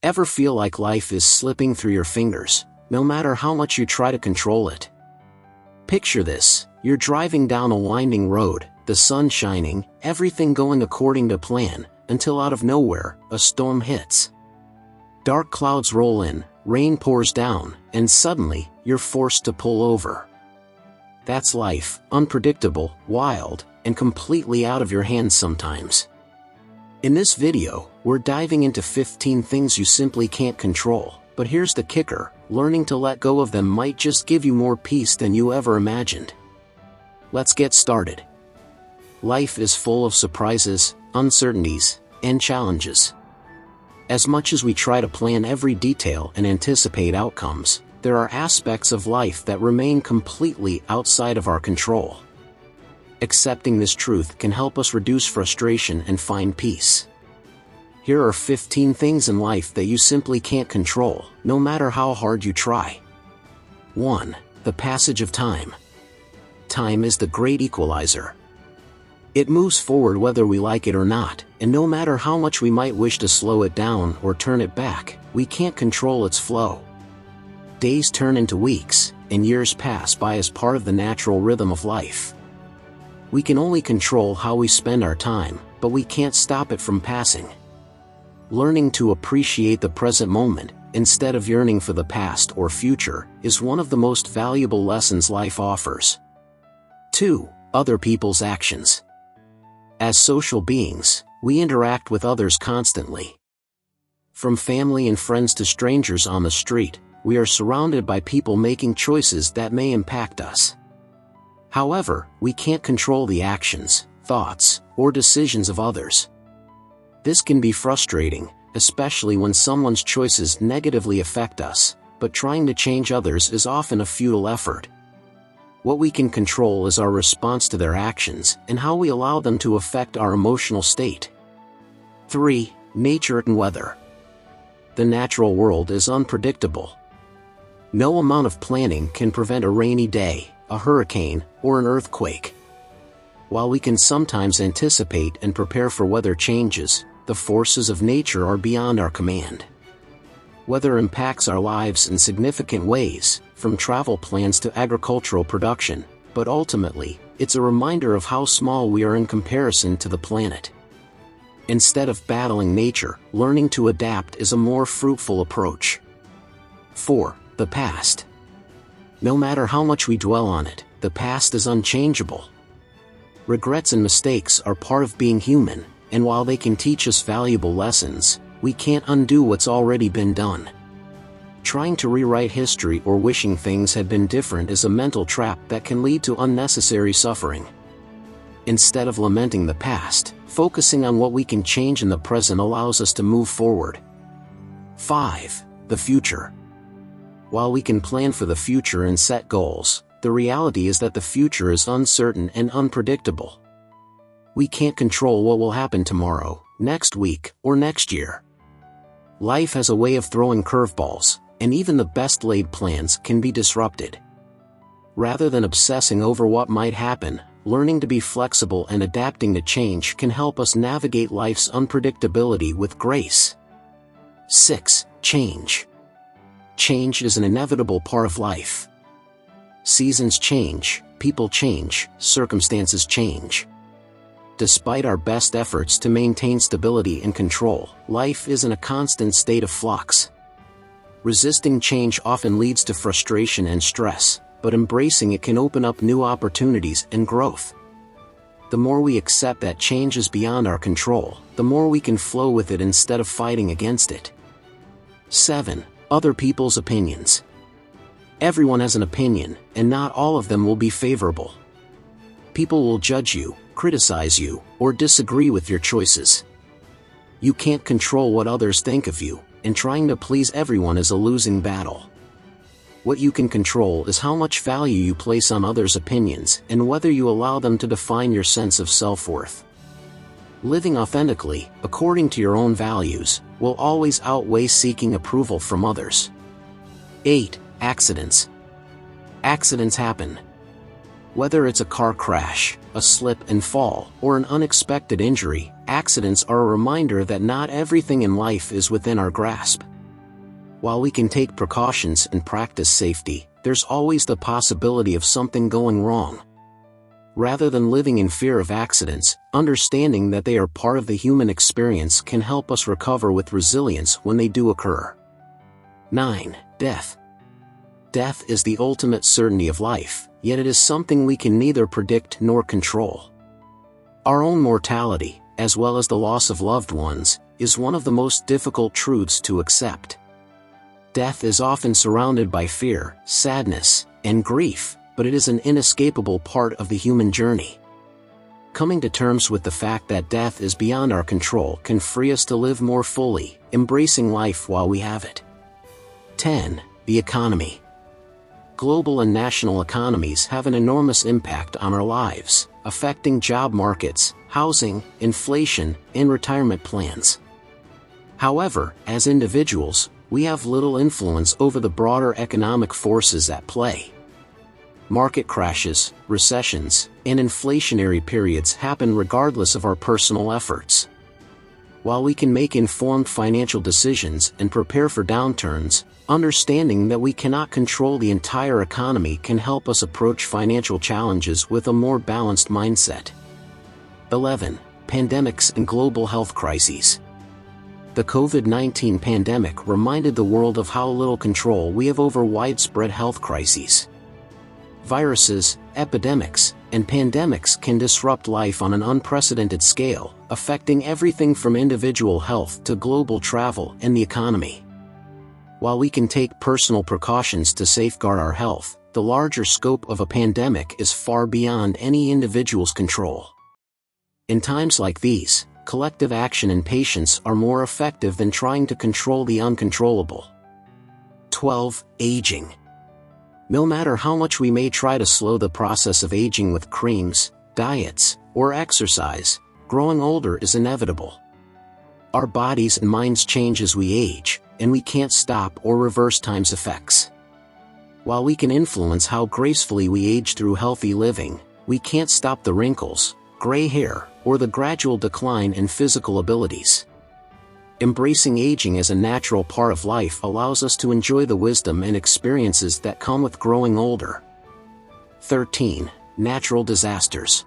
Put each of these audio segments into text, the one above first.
Ever feel like life is slipping through your fingers, no matter how much you try to control it? Picture this: you're driving down a winding road, the sun shining, everything going according to plan, until out of nowhere, a storm hits. Dark clouds roll in, rain pours down, and suddenly, you're forced to pull over. That's life, unpredictable, wild, and completely out of your hands sometimes. In this video, we're diving into 15 things you simply can't control, but here's the kicker: learning to let go of them might just give you more peace than you ever imagined. Let's get started. Life is full of surprises, uncertainties, and challenges. As much as we try to plan every detail and anticipate outcomes, there are aspects of life that remain completely outside of our control. Accepting this truth can help us reduce frustration and find peace. Here are 15 things in life that you simply can't control, no matter how hard you try. 1. The passage of time. Time is the great equalizer. It moves forward whether we like it or not, and no matter how much we might wish to slow it down or turn it back, we can't control its flow. Days turn into weeks, and years pass by as part of the natural rhythm of life. We can only control how we spend our time, but we can't stop it from passing. Learning to appreciate the present moment, instead of yearning for the past or future, is one of the most valuable lessons life offers. 2. Other people's actions. As social beings, we interact with others constantly. From family and friends to strangers on the street, we are surrounded by people making choices that may impact us. However, we can't control the actions, thoughts, or decisions of others. This can be frustrating, especially when someone's choices negatively affect us, but trying to change others is often a futile effort. What we can control is our response to their actions and how we allow them to affect our emotional state. 3. Nature and weather. The natural world is unpredictable. No amount of planning can prevent a rainy day, a hurricane, or an earthquake. While we can sometimes anticipate and prepare for weather changes, the forces of nature are beyond our command. Weather impacts our lives in significant ways, from travel plans to agricultural production, but ultimately, it's a reminder of how small we are in comparison to the planet. Instead of battling nature, learning to adapt is a more fruitful approach. 4. The past. No matter how much we dwell on it, the past is unchangeable. Regrets and mistakes are part of being human, and while they can teach us valuable lessons, we can't undo what's already been done. Trying to rewrite history or wishing things had been different is a mental trap that can lead to unnecessary suffering. Instead of lamenting the past, focusing on what we can change in the present allows us to move forward. 5. The future. While we can plan for the future and set goals, the reality is that the future is uncertain and unpredictable. We can't control what will happen tomorrow, next week, or next year. Life has a way of throwing curveballs, and even the best laid plans can be disrupted. Rather than obsessing over what might happen, learning to be flexible and adapting to change can help us navigate life's unpredictability with grace. 6. Change. Change is an inevitable part of life. Seasons change, people change, circumstances change. Despite our best efforts to maintain stability and control, life is in a constant state of flux. Resisting change often leads to frustration and stress, but embracing it can open up new opportunities and growth. The more we accept that change is beyond our control, the more we can flow with it instead of fighting against it. 7. Other people's opinions. Everyone has an opinion, and not all of them will be favorable. People will judge you, criticize you, or disagree with your choices. You can't control what others think of you, and trying to please everyone is a losing battle. What you can control is how much value you place on others' opinions and whether you allow them to define your sense of self-worth. Living authentically, according to your own values, will always outweigh seeking approval from others. 8. Accidents. Accidents happen. Whether it's a car crash, a slip and fall, or an unexpected injury, accidents are a reminder that not everything in life is within our grasp. While we can take precautions and practice safety, there's always the possibility of something going wrong. Rather than living in fear of accidents, understanding that they are part of the human experience can help us recover with resilience when they do occur. 9. Death. Death is the ultimate certainty of life, yet it is something we can neither predict nor control. Our own mortality, as well as the loss of loved ones, is one of the most difficult truths to accept. Death is often surrounded by fear, sadness, and grief, but it is an inescapable part of the human journey. Coming to terms with the fact that death is beyond our control can free us to live more fully, embracing life while we have it. 10. The economy. Global and national economies have an enormous impact on our lives, affecting job markets, housing, inflation, and retirement plans. However, as individuals, we have little influence over the broader economic forces at play. Market crashes, recessions, and inflationary periods happen regardless of our personal efforts. While we can make informed financial decisions and prepare for downturns, understanding that we cannot control the entire economy can help us approach financial challenges with a more balanced mindset. 11. Pandemics and global health crises. The COVID-19 pandemic reminded the world of how little control we have over widespread health crises. Viruses, epidemics, and pandemics can disrupt life on an unprecedented scale, affecting everything from individual health to global travel and the economy. While we can take personal precautions to safeguard our health, the larger scope of a pandemic is far beyond any individual's control. In times like these, collective action and patience are more effective than trying to control the uncontrollable. 12. Aging. No matter how much we may try to slow the process of aging with creams, diets, or exercise, growing older is inevitable. Our bodies and minds change as we age, and we can't stop or reverse time's effects. While we can influence how gracefully we age through healthy living, we can't stop the wrinkles, gray hair, or the gradual decline in physical abilities. Embracing aging as a natural part of life allows us to enjoy the wisdom and experiences that come with growing older. 13. Natural disasters.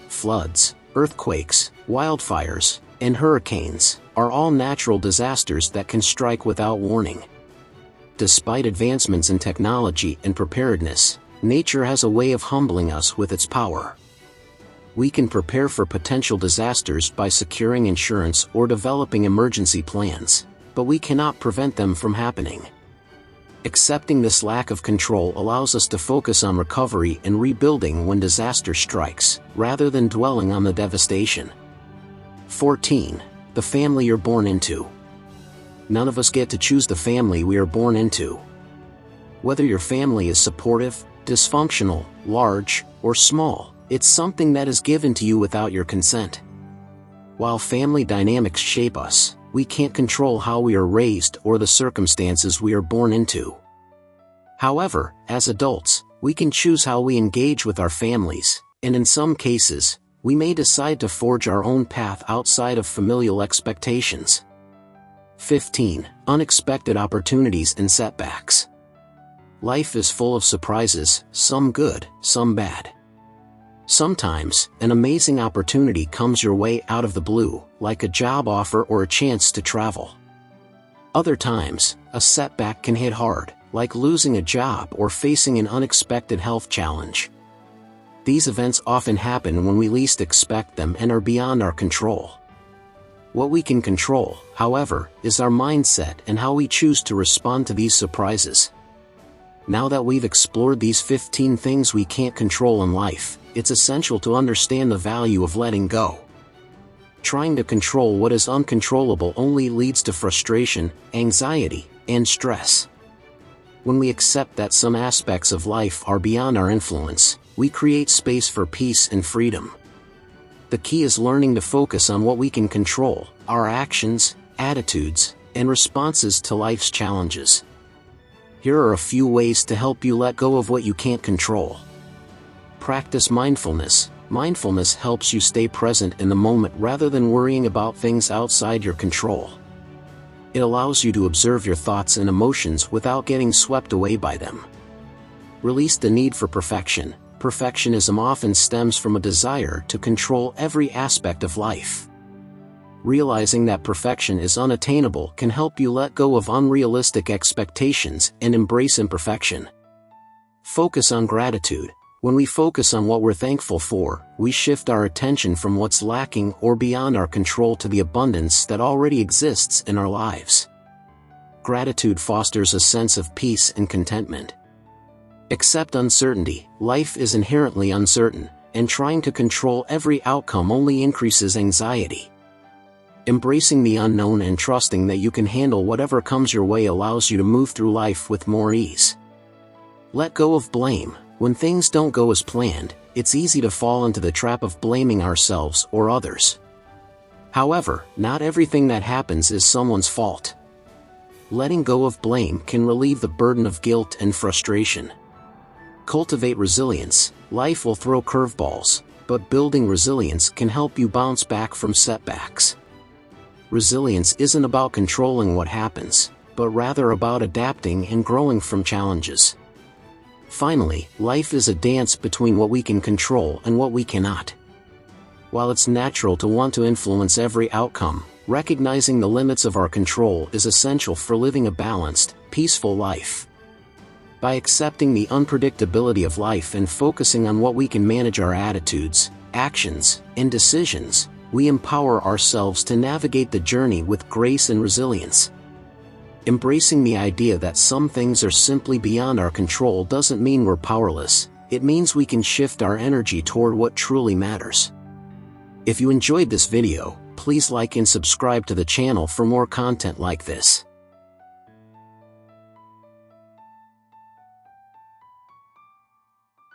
Floods, earthquakes, wildfires, and hurricanes are all natural disasters that can strike without warning. Despite advancements in technology and preparedness, nature has a way of humbling us with its power. We can prepare for potential disasters by securing insurance or developing emergency plans, but we cannot prevent them from happening. Accepting this lack of control allows us to focus on recovery and rebuilding when disaster strikes, rather than dwelling on the devastation. 14. The family you're born into. None of us get to choose the family we are born into. Whether your family is supportive, dysfunctional, large, or small, it's something that is given to you without your consent. While family dynamics shape us, we can't control how we are raised or the circumstances we are born into. However, as adults, we can choose how we engage with our families, and in some cases, we may decide to forge our own path outside of familial expectations. 15. Unexpected opportunities and setbacks. Life is full of surprises, some good, some bad. Sometimes, an amazing opportunity comes your way out of the blue, like a job offer or a chance to travel. Other times, a setback can hit hard, like losing a job or facing an unexpected health challenge. These events often happen when we least expect them and are beyond our control. What we can control, however, is our mindset and how we choose to respond to these surprises. Now that we've explored these 15 things we can't control in life, it's essential to understand the value of letting go. Trying to control what is uncontrollable only leads to frustration, anxiety, and stress. When we accept that some aspects of life are beyond our influence, we create space for peace and freedom. The key is learning to focus on what we can control, our actions, attitudes, and responses to life's challenges. Here are a few ways to help you let go of what you can't control. Practice mindfulness. Mindfulness helps you stay present in the moment rather than worrying about things outside your control. It allows you to observe your thoughts and emotions without getting swept away by them. Release the need for perfection. Perfectionism often stems from a desire to control every aspect of life. Realizing that perfection is unattainable can help you let go of unrealistic expectations and embrace imperfection. Focus on gratitude. When we focus on what we're thankful for, we shift our attention from what's lacking or beyond our control to the abundance that already exists in our lives. Gratitude fosters a sense of peace and contentment. Accept uncertainty. Life is inherently uncertain, and trying to control every outcome only increases anxiety. Embracing the unknown and trusting that you can handle whatever comes your way allows you to move through life with more ease. Let go of blame. When things don't go as planned, it's easy to fall into the trap of blaming ourselves or others. However, not everything that happens is someone's fault. Letting go of blame can relieve the burden of guilt and frustration. Cultivate resilience. Life will throw curveballs, but building resilience can help you bounce back from setbacks. Resilience isn't about controlling what happens, but rather about adapting and growing from challenges. Finally, life is a dance between what we can control and what we cannot. While it's natural to want to influence every outcome, recognizing the limits of our control is essential for living a balanced, peaceful life. By accepting the unpredictability of life and focusing on what we can manage our attitudes, actions, and decisions, we empower ourselves to navigate the journey with grace and resilience. Embracing the idea that some things are simply beyond our control doesn't mean we're powerless, it means we can shift our energy toward what truly matters. If you enjoyed this video, please like and subscribe to the channel for more content like this.